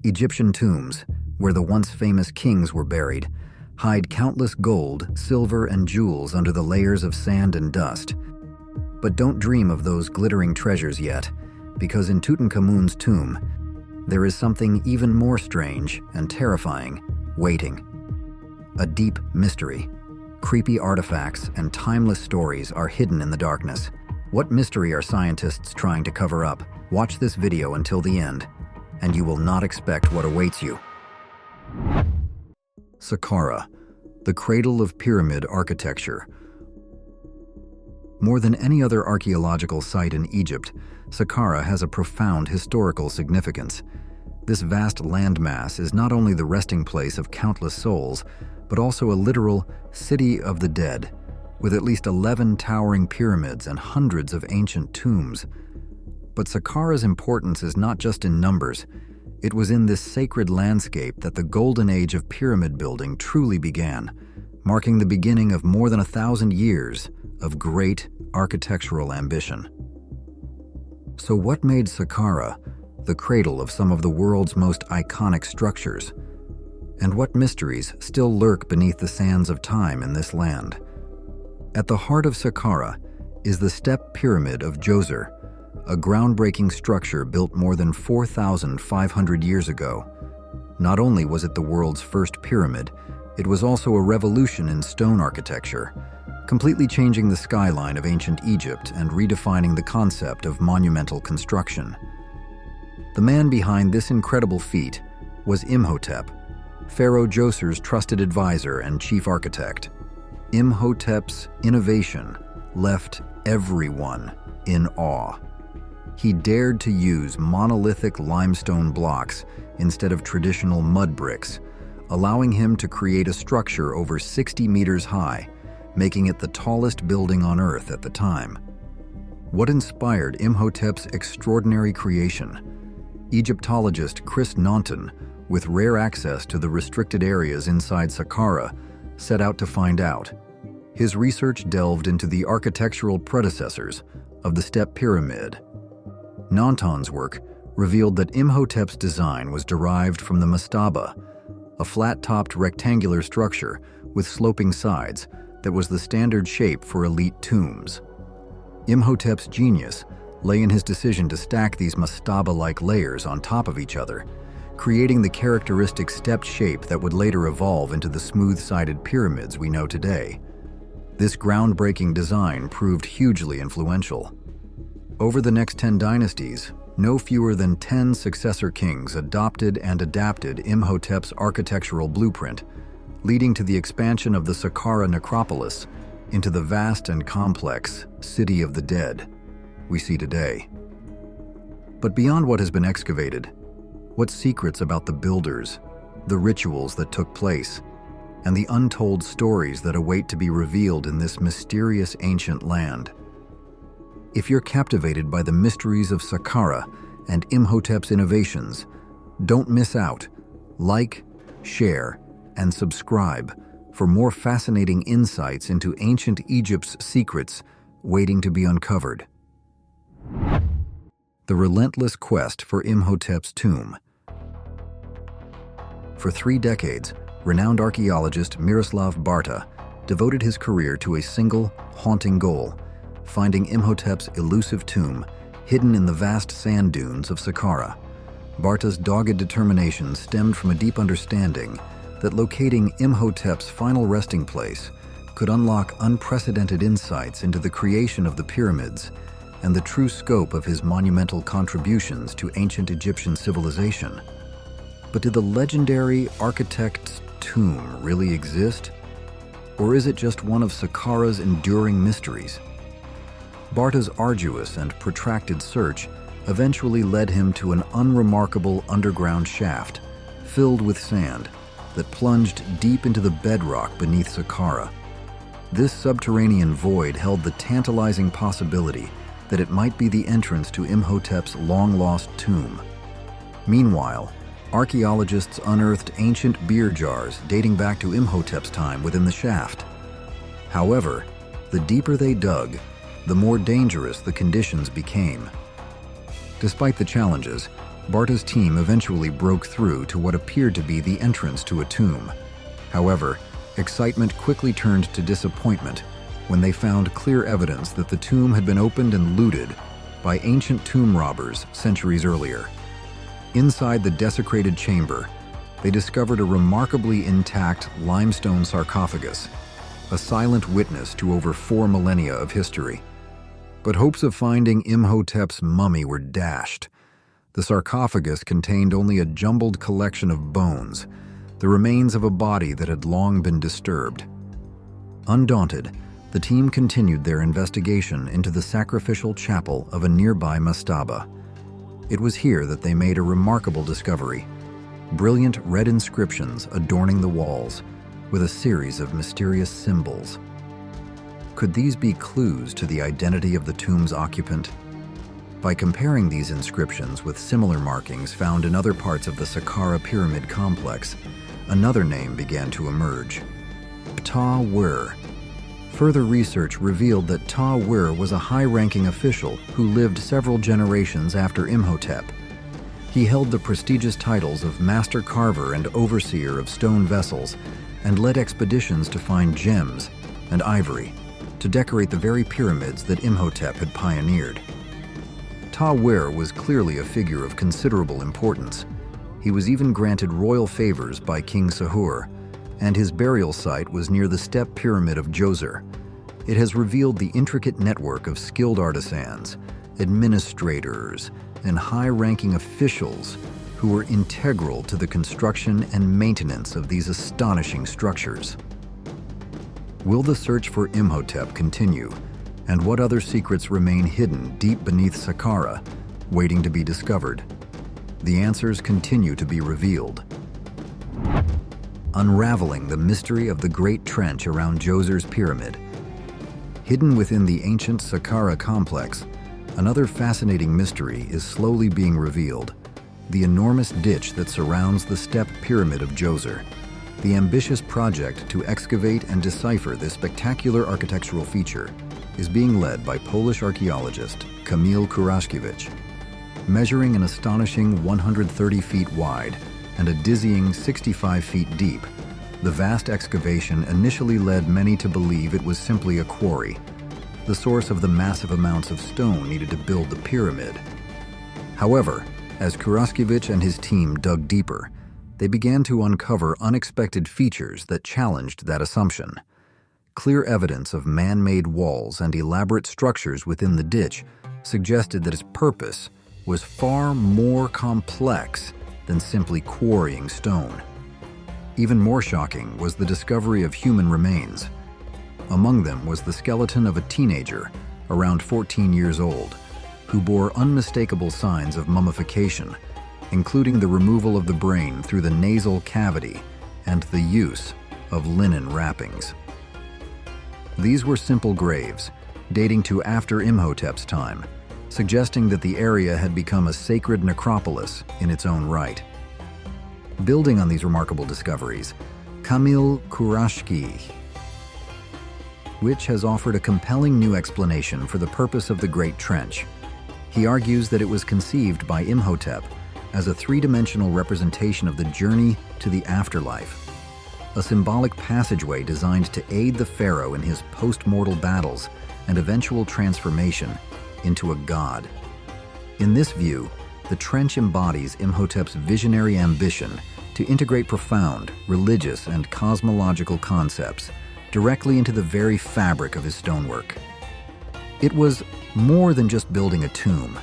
Egyptian tombs, where the once famous kings were buried, hide countless gold, silver, and jewels under the layers of sand and dust. But don't dream of those glittering treasures yet, because in Tutankhamun's tomb, there is something even more strange and terrifying waiting. A deep mystery. Creepy artifacts and timeless stories are hidden in the darkness. What mystery are scientists trying to cover up? Watch this video until the end, and you will not expect what awaits you. Saqqara, the cradle of pyramid architecture. More than any other archaeological site in Egypt, Saqqara has a profound historical significance. This vast landmass is not only the resting place of countless souls, but also a literal city of the dead, with at least 11 towering pyramids and hundreds of ancient tombs. But Saqqara's importance is not just in numbers. It was in this sacred landscape that the golden age of pyramid building truly began, marking the beginning of more than 1,000 years of great architectural ambition. So what made Saqqara the cradle of some of the world's most iconic structures? And what mysteries still lurk beneath the sands of time in this land? At the heart of Saqqara is the Step Pyramid of Djoser, a groundbreaking structure built more than 4,500 years ago. Not only was it the world's first pyramid, it was also a revolution in stone architecture, completely changing the skyline of ancient Egypt and redefining the concept of monumental construction. The man behind this incredible feat was Imhotep, Pharaoh Djoser's trusted advisor and chief architect. Imhotep's innovation left everyone in awe. He dared to use monolithic limestone blocks instead of traditional mud bricks, allowing him to create a structure over 60 meters high, making it the tallest building on Earth at the time. What inspired Imhotep's extraordinary creation? Egyptologist Chris Naunton, with rare access to the restricted areas inside Saqqara, set out to find out. His research delved into the architectural predecessors of the Step Pyramid. Naunton's work revealed that Imhotep's design was derived from the mastaba, a flat-topped rectangular structure with sloping sides that was the standard shape for elite tombs. Imhotep's genius lay in his decision to stack these mastaba-like layers on top of each other, creating the characteristic stepped shape that would later evolve into the smooth-sided pyramids we know today. This groundbreaking design proved hugely influential. Over the next 10 dynasties, no fewer than 10 successor kings adopted and adapted Imhotep's architectural blueprint, leading to the expansion of the Saqqara necropolis into the vast and complex city of the dead we see today. But beyond what has been excavated, what secrets about the builders, the rituals that took place, and the untold stories that await to be revealed in this mysterious ancient land? If you're captivated by the mysteries of Saqqara and Imhotep's innovations, don't miss out. Like, share, and subscribe for more fascinating insights into ancient Egypt's secrets waiting to be uncovered. The relentless quest for Imhotep's tomb. For 3 decades, renowned archaeologist Miroslav Barta devoted his career to a single, haunting goal: finding Imhotep's elusive tomb hidden in the vast sand dunes of Saqqara. Barta's dogged determination stemmed from a deep understanding that locating Imhotep's final resting place could unlock unprecedented insights into the creation of the pyramids and the true scope of his monumental contributions to ancient Egyptian civilization. But did the legendary architect's tomb really exist? Or is it just one of Saqqara's enduring mysteries? Barta's arduous and protracted search eventually led him to an unremarkable underground shaft filled with sand that plunged deep into the bedrock beneath Saqqara. This subterranean void held the tantalizing possibility that it might be the entrance to Imhotep's long-lost tomb. Meanwhile, archaeologists unearthed ancient beer jars dating back to Imhotep's time within the shaft. However, the deeper they dug, the more dangerous the conditions became. Despite the challenges, Barta's team eventually broke through to what appeared to be the entrance to a tomb. However, excitement quickly turned to disappointment when they found clear evidence that the tomb had been opened and looted by ancient tomb robbers centuries earlier. Inside the desecrated chamber, they discovered a remarkably intact limestone sarcophagus, a silent witness to over 4 millennia of history. But hopes of finding Imhotep's mummy were dashed. The sarcophagus contained only a jumbled collection of bones, the remains of a body that had long been disturbed. Undaunted, the team continued their investigation into the sacrificial chapel of a nearby mastaba. It was here that they made a remarkable discovery: brilliant red inscriptions adorning the walls, with a series of mysterious symbols. Could these be clues to the identity of the tomb's occupant? By comparing these inscriptions with similar markings found in other parts of the Saqqara pyramid complex, another name began to emerge: Ptah-wer. Further research revealed that Ptah-wer was a high-ranking official who lived several generations after Imhotep. He held the prestigious titles of Master Carver and Overseer of Stone Vessels, and led expeditions to find gems and ivory to decorate the very pyramids that Imhotep had pioneered. Ptah-wer was clearly a figure of considerable importance. He was even granted royal favors by King Sahur, and his burial site was near the step pyramid of Djoser. It has revealed the intricate network of skilled artisans, administrators, and high-ranking officials who were integral to the construction and maintenance of these astonishing structures. Will the search for Imhotep continue, and what other secrets remain hidden deep beneath Saqqara, waiting to be discovered? The answers continue to be revealed. Unraveling the mystery of the Great Trench around Djoser's pyramid. Hidden within the ancient Saqqara complex, another fascinating mystery is slowly being revealed: the enormous ditch that surrounds the step pyramid of Djoser. The ambitious project to excavate and decipher this spectacular architectural feature is being led by Polish archaeologist Kamil Kuraszkiewicz. Measuring an astonishing 130 feet wide and a dizzying 65 feet deep, the vast excavation initially led many to believe it was simply a quarry, the source of the massive amounts of stone needed to build the pyramid. However, as Kuraszkiewicz and his team dug deeper, they began to uncover unexpected features that challenged that assumption. Clear evidence of man-made walls and elaborate structures within the ditch suggested that its purpose was far more complex than simply quarrying stone. Even more shocking was the discovery of human remains. Among them was the skeleton of a teenager, around 14 years old, who bore unmistakable signs of mummification, including the removal of the brain through the nasal cavity and the use of linen wrappings. These were simple graves, dating to after Imhotep's time, suggesting that the area had become a sacred necropolis in its own right. Building on these remarkable discoveries, Kamil Kuraszkiewicz has offered a compelling new explanation for the purpose of the Great Trench. He argues that it was conceived by Imhotep as a three-dimensional representation of the journey to the afterlife, a symbolic passageway designed to aid the pharaoh in his post-mortal battles and eventual transformation into a god. In this view, the trench embodies Imhotep's visionary ambition to integrate profound religious and cosmological concepts directly into the very fabric of his stonework. It was more than just building a tomb.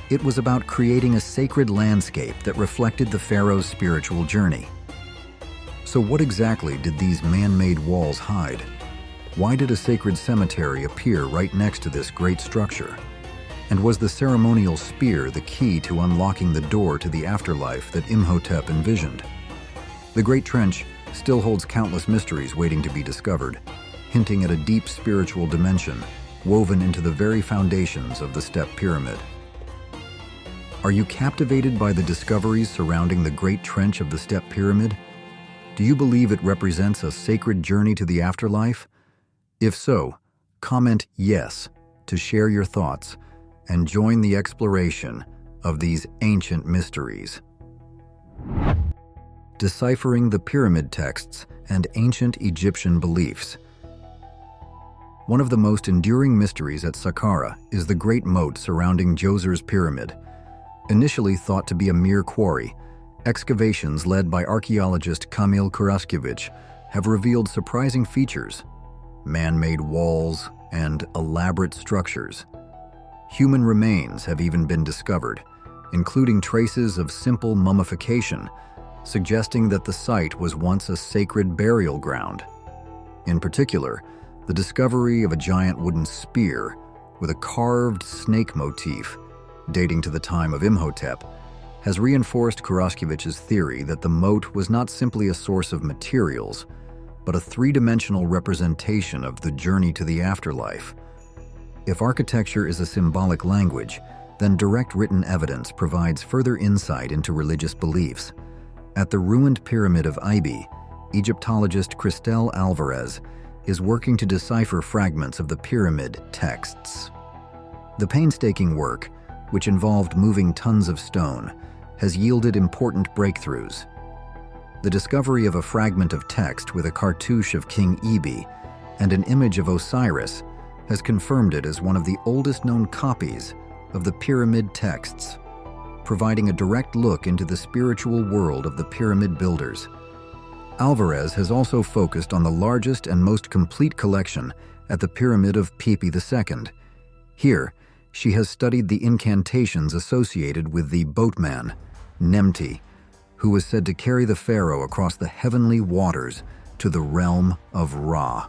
It was about creating a sacred landscape that reflected the pharaoh's spiritual journey. So what exactly did these man-made walls hide? Why did a sacred cemetery appear right next to this great structure? And was the ceremonial spear the key to unlocking the door to the afterlife that Imhotep envisioned? The Great Trench still holds countless mysteries waiting to be discovered, hinting at a deep spiritual dimension woven into the very foundations of the step pyramid. Are you captivated by the discoveries surrounding the Great Trench of the step pyramid? Do you believe it represents a sacred journey to the afterlife? If so, comment yes to share your thoughts and join the exploration of these ancient mysteries. Deciphering the pyramid texts and ancient Egyptian beliefs. One of the most enduring mysteries at Saqqara is the great moat surrounding Djoser's pyramid. Initially thought to be a mere quarry, excavations led by archaeologist Kamil Kuraszkiewicz have revealed surprising features: man-made walls and elaborate structures. Human remains have even been discovered, including traces of simple mummification, suggesting that the site was once a sacred burial ground. In particular, the discovery of a giant wooden spear with a carved snake motif dating to the time of Imhotep has reinforced Kuraszkiewicz's theory that the moat was not simply a source of materials, but a three-dimensional representation of the journey to the afterlife. If architecture is a symbolic language, then direct written evidence provides further insight into religious beliefs. At the ruined pyramid of Ibi, Egyptologist Cristel Alvarez is working to decipher fragments of the pyramid texts. The painstaking work, which involved moving tons of stone, has yielded important breakthroughs. The discovery of a fragment of text with a cartouche of King Ibi and an image of Osiris has confirmed it as one of the oldest known copies of the pyramid texts, providing a direct look into the spiritual world of the pyramid builders. Alvarez has also focused on the largest and most complete collection at the Pyramid of Pepi II. Here, she has studied the incantations associated with the boatman, Nemti, who was said to carry the pharaoh across the heavenly waters to the realm of Ra.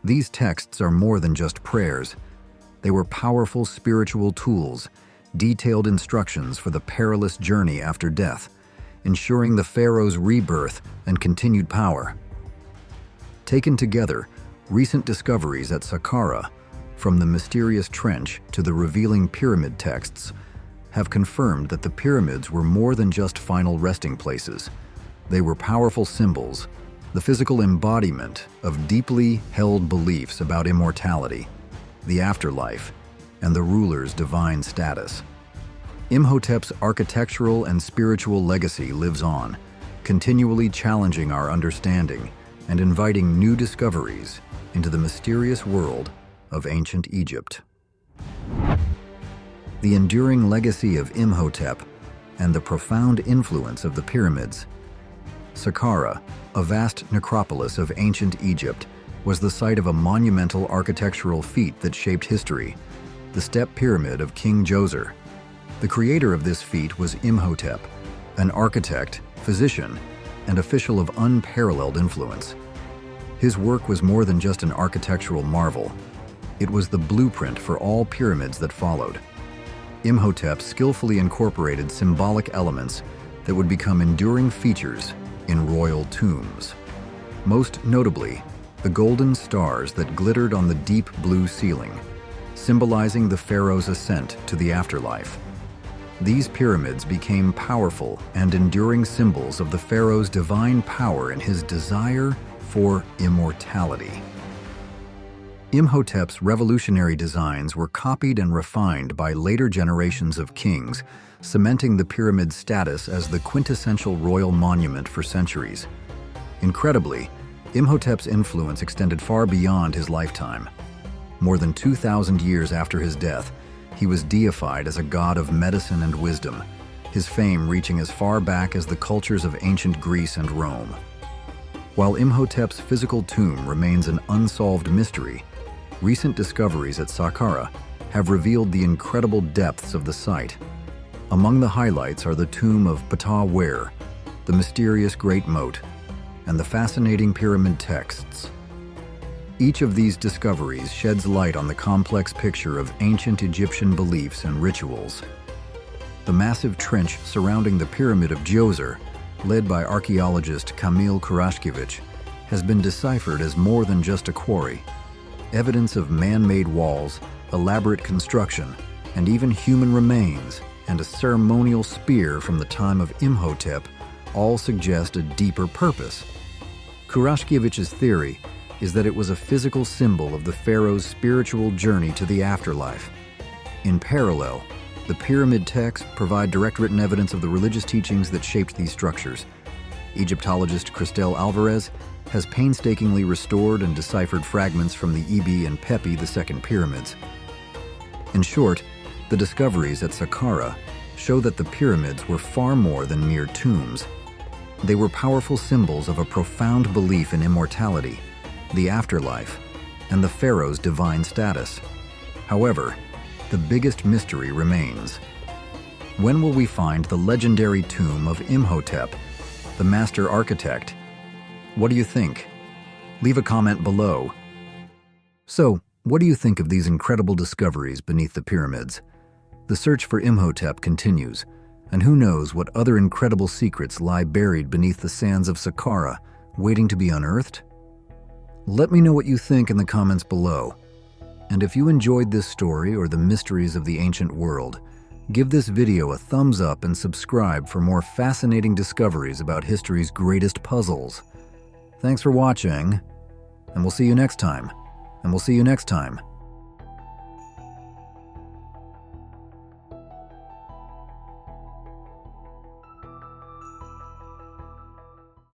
These texts are more than just prayers. They were powerful spiritual tools, detailed instructions for the perilous journey after death, ensuring the pharaoh's rebirth and continued power. Taken together, recent discoveries at Saqqara, from the mysterious trench to the revealing pyramid texts, have confirmed that the pyramids were more than just final resting places. They were powerful symbols, the physical embodiment of deeply held beliefs about immortality, the afterlife, and the ruler's divine status. Imhotep's architectural and spiritual legacy lives on, continually challenging our understanding and inviting new discoveries into the mysterious world of ancient Egypt. The enduring legacy of Imhotep and the profound influence of the pyramids. Saqqara, a vast necropolis of ancient Egypt, was the site of a monumental architectural feat that shaped history, the step pyramid of King Djoser. The creator of this feat was Imhotep, an architect, physician, and official of unparalleled influence. His work was more than just an architectural marvel. It was the blueprint for all pyramids that followed. Imhotep skillfully incorporated symbolic elements that would become enduring features in royal tombs. Most notably, the golden stars that glittered on the deep blue ceiling, symbolizing the pharaoh's ascent to the afterlife. These pyramids became powerful and enduring symbols of the pharaoh's divine power and his desire for immortality. Imhotep's revolutionary designs were copied and refined by later generations of kings, cementing the pyramid's status as the quintessential royal monument for centuries. Incredibly, Imhotep's influence extended far beyond his lifetime. More than 2,000 years after his death, he was deified as a god of medicine and wisdom, his fame reaching as far back as the cultures of ancient Greece and Rome. While Imhotep's physical tomb remains an unsolved mystery, recent discoveries at Saqqara have revealed the incredible depths of the site. Among the highlights are the tomb of Ptah-Wer, the mysterious Great Moat, and the fascinating pyramid texts. Each of these discoveries sheds light on the complex picture of ancient Egyptian beliefs and rituals. The massive trench surrounding the Pyramid of Djoser, led by archaeologist Kamil Kuraszkiewicz, has been deciphered as more than just a quarry. Evidence of man-made walls, elaborate construction, and even human remains, and a ceremonial spear from the time of Imhotep all suggest a deeper purpose. Kuraszkiewicz's theory is that it was a physical symbol of the pharaoh's spiritual journey to the afterlife. In parallel, The pyramid texts provide direct written evidence of the religious teachings that shaped these structures. Egyptologist Cristel Alvarez has painstakingly restored and deciphered fragments from the Ebi and Pepi II pyramids. In short, the discoveries at Saqqara show that the pyramids were far more than mere tombs. They were powerful symbols of a profound belief in immortality, the afterlife, and the pharaoh's divine status. However, the biggest mystery remains. When will we find the legendary tomb of Imhotep, the master architect? What do you think? Leave a comment below. So, what do you think of these incredible discoveries beneath the pyramids? The search for Imhotep continues, and who knows what other incredible secrets lie buried beneath the sands of Saqqara, waiting to be unearthed? Let me know what you think in the comments below. And if you enjoyed this story or the mysteries of the ancient world, give this video a thumbs up and subscribe for more fascinating discoveries about history's greatest puzzles. Thanks for watching, and we'll see you next time.